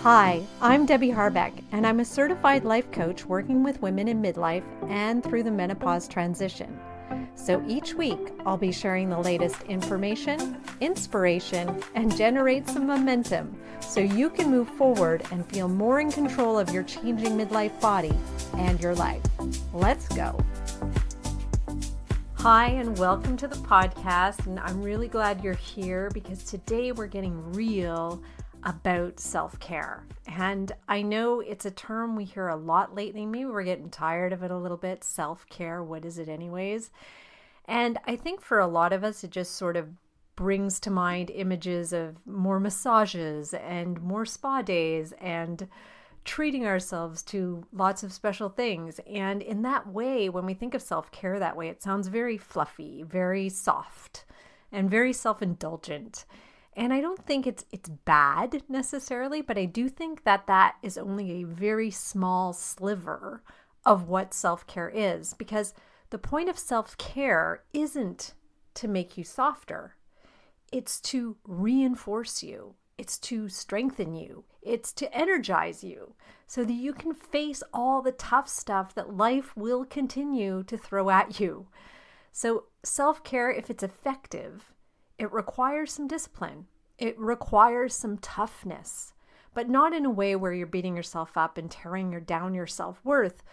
Hi, I'm Debbie Harbeck, and I'm a certified life coach working with women in midlife and through the menopause transition. So each week, I'll be sharing the latest information, inspiration, and generate some momentum so you can move forward and feel more in control of your changing midlife body and your life. Let's go. Hi, and welcome to the podcast. And I'm really glad you're here because today we're getting real about self-care. And I know it's a term we hear a lot lately. Maybe we're getting tired of it a little bit. Self-care, what is it anyways? And I think for a lot of us, it just sort of brings to mind images of more massages and more spa days and treating ourselves to lots of special things. And in that way, when we think of self-care that way, it sounds very fluffy, very soft, and very self-indulgent. And I don't think it's bad necessarily, but I do think that is only a very small sliver of what self-care is, because the point of self-care isn't to make you softer. It's to reinforce you. It's to strengthen you. It's to energize you so that you can face all the tough stuff that life will continue to throw at you. So self-care, if it's effective, it requires some discipline. It requires some toughness, but not in a way where you're beating yourself up and tearing down your self-worth,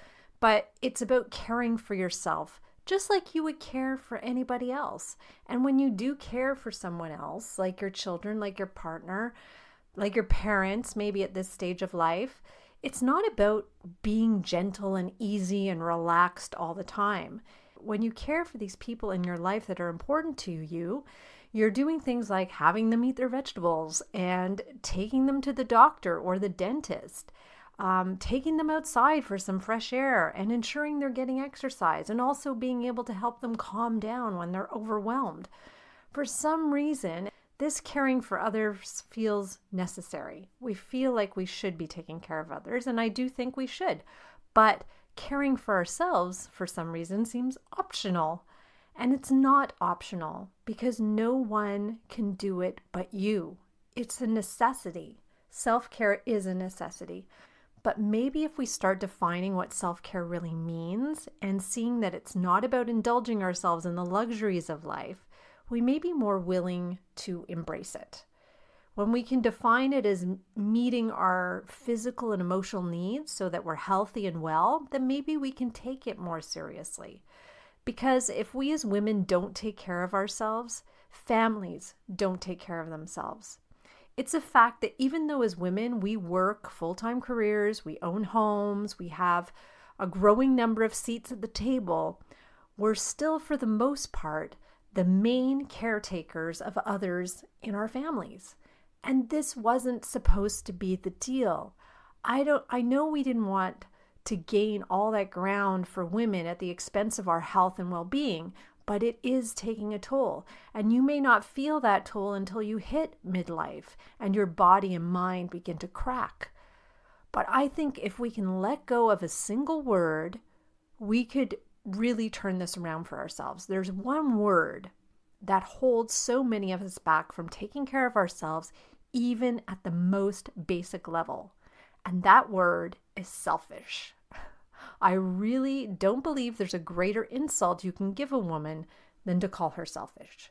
but it's about caring for yourself just like you would care for anybody else. And when you do care for someone else, like your children, like your partner, like your parents, maybe at this stage of life, it's not about being gentle and easy and relaxed all the time. When you care for these people in your life that are important to you, you're doing things like having them eat their vegetables and taking them to the doctor or the dentist, taking them outside for some fresh air and ensuring they're getting exercise, and also being able to help them calm down when they're overwhelmed. For some reason, this caring for others feels necessary. We feel like we should be taking care of others, and I do think we should. But caring for ourselves, for some reason, seems optional. And it's not optional because no one can do it but you. It's a necessity. Self-care is a necessity. But maybe if we start defining what self-care really means and seeing that it's not about indulging ourselves in the luxuries of life, we may be more willing to embrace it. When we can define it as meeting our physical and emotional needs so that we're healthy and well, then maybe we can take it more seriously. Because if we as women don't take care of ourselves, families don't take care of themselves. It's a fact that even though as women we work full-time careers, we own homes, we have a growing number of seats at the table, we're still for the most part the main caretakers of others in our families. And this wasn't supposed to be the deal. I know we didn't want to gain all that ground for women at the expense of our health and well-being, but it is taking a toll. And you may not feel that toll until you hit midlife and your body and mind begin to crack. But I think if we can let go of a single word, we could really turn this around for ourselves. There's one word that holds so many of us back from taking care of ourselves, even at the most basic level. And that word is selfish. I really don't believe there's a greater insult you can give a woman than to call her selfish.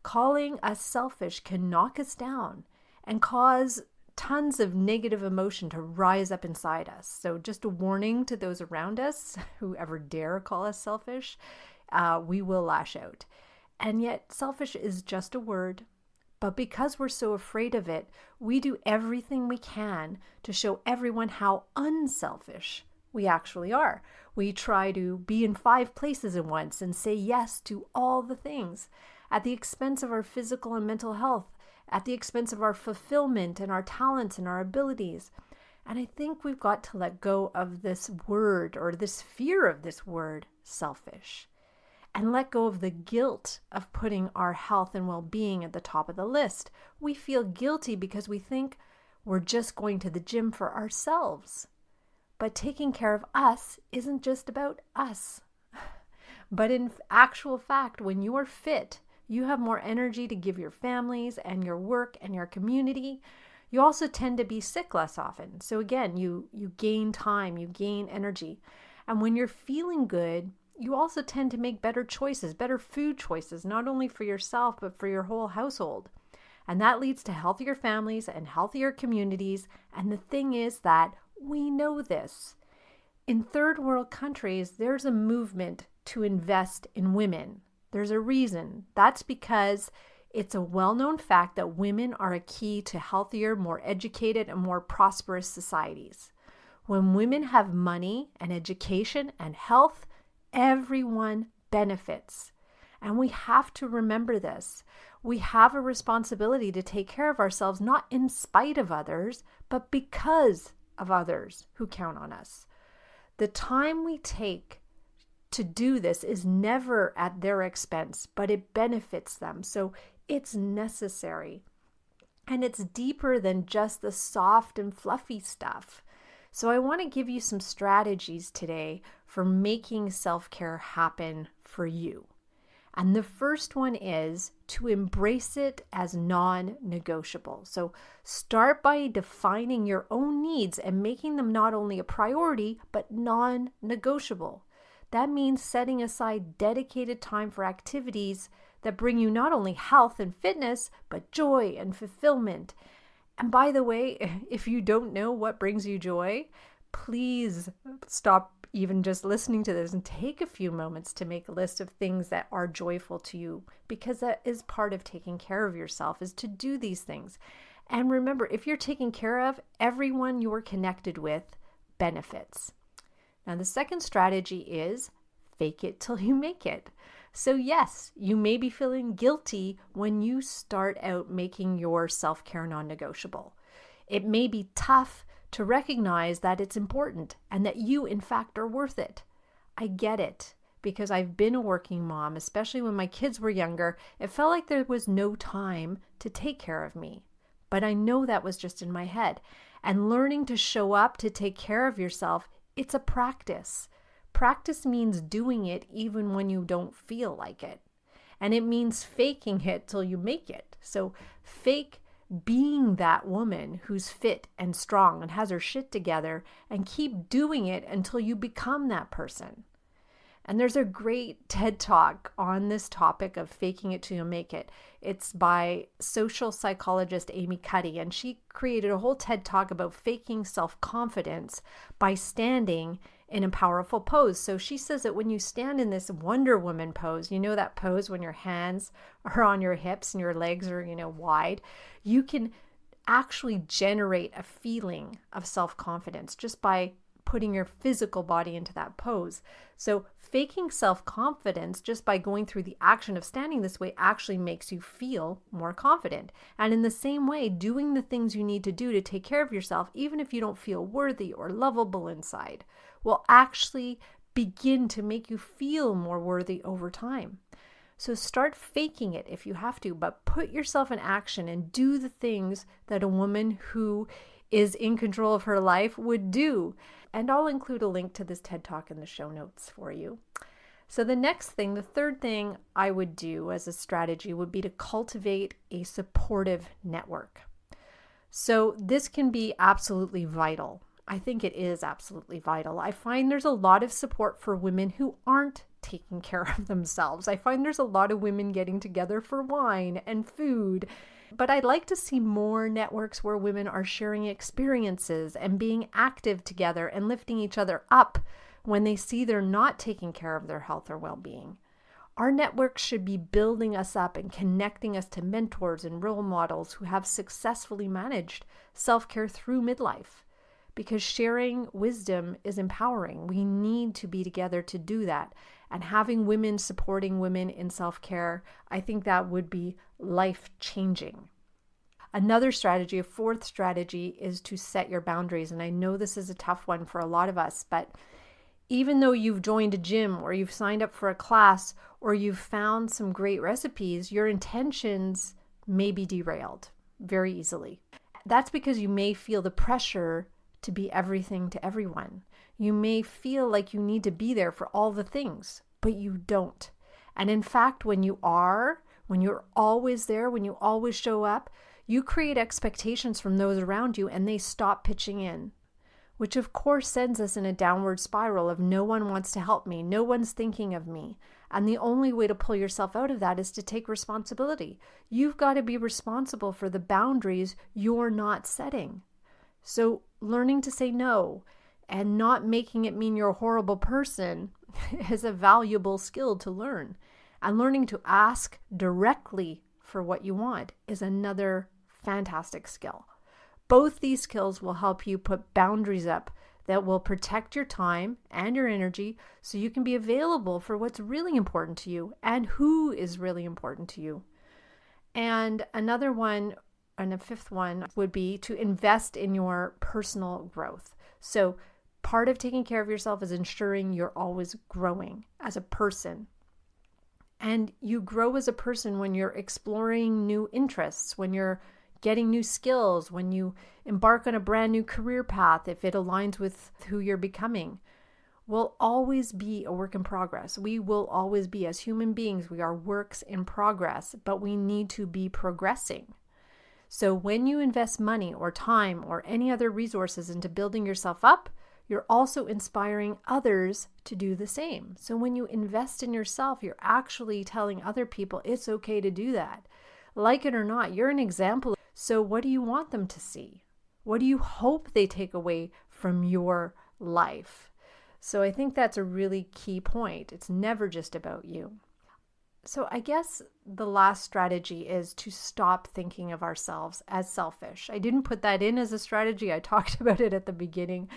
Calling us selfish can knock us down and cause tons of negative emotion to rise up inside us. So just a warning to those around us who ever dare call us selfish, we will lash out. And yet selfish is just a word. But because we're so afraid of it, we do everything we can to show everyone how unselfish we actually are. We try to be in 5 places at once and say yes to all the things at the expense of our physical and mental health, at the expense of our fulfillment and our talents and our abilities. And I think we've got to let go of this word, or this fear of this word, selfish, and let go of the guilt of putting our health and well-being at the top of the list. We feel guilty because we think we're just going to the gym for ourselves. But taking care of us isn't just about us. But in actual fact, when you are fit, you have more energy to give your families and your work and your community. You also tend to be sick less often. So again, you gain time, you gain energy. And when you're feeling good, you also tend to make better choices, better food choices, not only for yourself, but for your whole household. And that leads to healthier families and healthier communities. And the thing is that we know this. In third world countries, there's a movement to invest in women. There's a reason. That's because it's a well-known fact that women are a key to healthier, more educated, and more prosperous societies. When women have money and education and health, everyone benefits. And we have to remember this. We have a responsibility to take care of ourselves, not in spite of others, but because of others who count on us. The time we take to do this is never at their expense, but it benefits them. So it's necessary. And it's deeper than just the soft and fluffy stuff. So I want to give you some strategies today for making self-care happen for you. And the first one is to embrace it as non-negotiable. So start by defining your own needs and making them not only a priority, but non-negotiable. That means setting aside dedicated time for activities that bring you not only health and fitness, but joy and fulfillment. And by the way, if you don't know what brings you joy, please stop even just listening to this and take a few moments to make a list of things that are joyful to you, because that is part of taking care of yourself, is to do these things. And remember, if you're taking care of, everyone you're connected with benefits. Now, the second strategy is fake it till you make it. So yes, you may be feeling guilty when you start out making your self-care non-negotiable. It may be tough to recognize that it's important and that you, in fact, are worth it. I get it, because I've been a working mom, especially when my kids were younger. It felt like there was no time to take care of me. But I know that was just in my head. And learning to show up to take care of yourself, it's a practice. Practice means doing it even when you don't feel like it. And it means faking it till you make it. So fake being that woman who's fit and strong and has her shit together, and keep doing it until you become that person. And there's a great TED Talk on this topic of faking it till you make it. It's by social psychologist Amy Cuddy, and she created a whole TED Talk about faking self-confidence by standing in a powerful pose. So she says that when you stand in this Wonder Woman pose, you know that pose when your hands are on your hips and your legs are, wide, you can actually generate a feeling of self-confidence just by putting your physical body into that pose. So faking self-confidence just by going through the action of standing this way actually makes you feel more confident. And in the same way, doing the things you need to do to take care of yourself, even if you don't feel worthy or lovable inside, will actually begin to make you feel more worthy over time. So start faking it if you have to, but put yourself in action and do the things that a woman who is in control of her life would do. And I'll include a link to this TED Talk in the show notes for you. So the next thing, the third thing I would do as a strategy would be to cultivate a supportive network. So this can be absolutely vital. I think it is absolutely vital. I find there's a lot of support for women who aren't taking care of themselves. I find there's a lot of women getting together for wine and food. But I'd like to see more networks where women are sharing experiences and being active together and lifting each other up when they see they're not taking care of their health or well-being. Our networks should be building us up and connecting us to mentors and role models who have successfully managed self-care through midlife, because sharing wisdom is empowering. We need to be together to do that. And having women supporting women in self-care, I think that would be life-changing. Another strategy, a fourth strategy, is to set your boundaries. And I know this is a tough one for a lot of us, but even though you've joined a gym or you've signed up for a class or you've found some great recipes, your intentions may be derailed very easily. That's because you may feel the pressure to be everything to everyone. You may feel like you need to be there for all the things, but you don't. And in fact, when you're always there, when you always show up, You create expectations from those around you and they stop pitching in, which of course sends us in a downward spiral of no one wants to help me, no one's thinking of me. And the only way to pull yourself out of that is to take responsibility. You've got to be responsible for the boundaries you're not setting. So learning to say no and not making it mean you're a horrible person is a valuable skill to learn. And learning to ask directly for what you want is another fantastic skill. Both these skills will help you put boundaries up that will protect your time and your energy so you can be available for what's really important to you and who is really important to you. And another one, and a fifth one, would be to invest in your personal growth. So part of taking care of yourself is ensuring you're always growing as a person. And you grow as a person when you're exploring new interests, when you're getting new skills, when you embark on a brand new career path, if it aligns with who you're becoming. We'll always be a work in progress. We will always be, as human beings, we are works in progress, but we need to be progressing. So when you invest money or time or any other resources into building yourself up, you're also inspiring others to do the same. So when you invest in yourself, you're actually telling other people it's okay to do that. Like it or not, you're an example. So what do you want them to see? What do you hope they take away from your life? So I think that's a really key point. It's never just about you. So I guess the last strategy is to stop thinking of ourselves as selfish. I didn't put that in as a strategy. I talked about it at the beginning.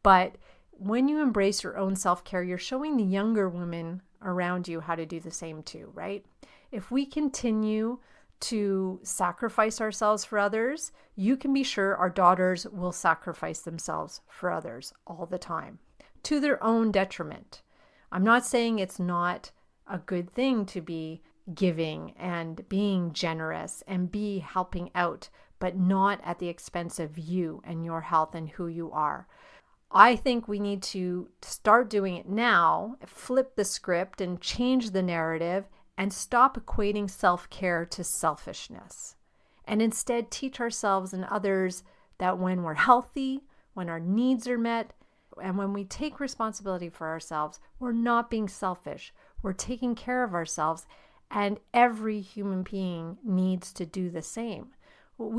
But when you embrace your own self-care, you're showing the younger women around you how to do the same too, right? If we continue to sacrifice ourselves for others, you can be sure our daughters will sacrifice themselves for others all the time, to their own detriment. I'm not saying it's not a good thing to be giving and being generous and be helping out, but not at the expense of you and your health and who you are. I think we need to start doing it now, flip the script and change the narrative and stop equating self-care to selfishness. And instead teach ourselves and others that when we're healthy, when our needs are met, and when we take responsibility for ourselves, we're not being selfish. We're taking care of ourselves, and every human being needs to do the same.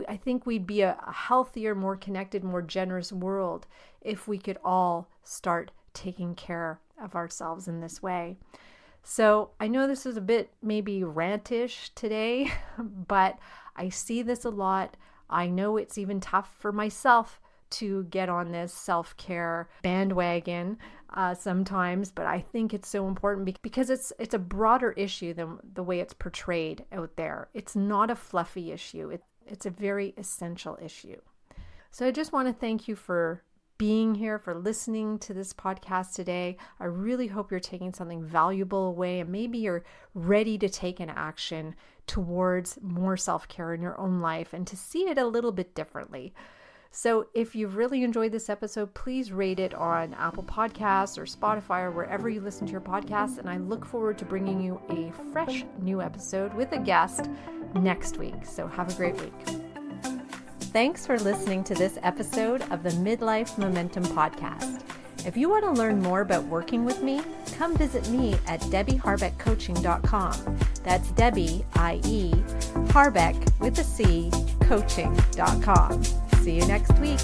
I think we'd be a healthier, more connected, more generous world if we could all start taking care of ourselves in this way. So I know this is a bit maybe rantish today, but I see this a lot. I know it's even tough for myself to get on this self-care bandwagon sometimes, but I think it's so important because it's a broader issue than the way it's portrayed out there. It's not a fluffy issue. It's a very essential issue. So I just want to thank you for being here, for listening to this podcast today. I really hope you're taking something valuable away, and maybe you're ready to take an action towards more self-care in your own life and to see it a little bit differently. So if you've really enjoyed this episode, please rate it on Apple Podcasts or Spotify or wherever you listen to your podcasts. And I look forward to bringing you a fresh new episode with a guest next week. So have a great week. Thanks for listening to this episode of the Midlife Momentum Podcast. If you want to learn more about working with me, come visit me at debbieharbeckcoaching.com. That's Debbie, I-E, Harbeck with a C, coaching.com. See you next week.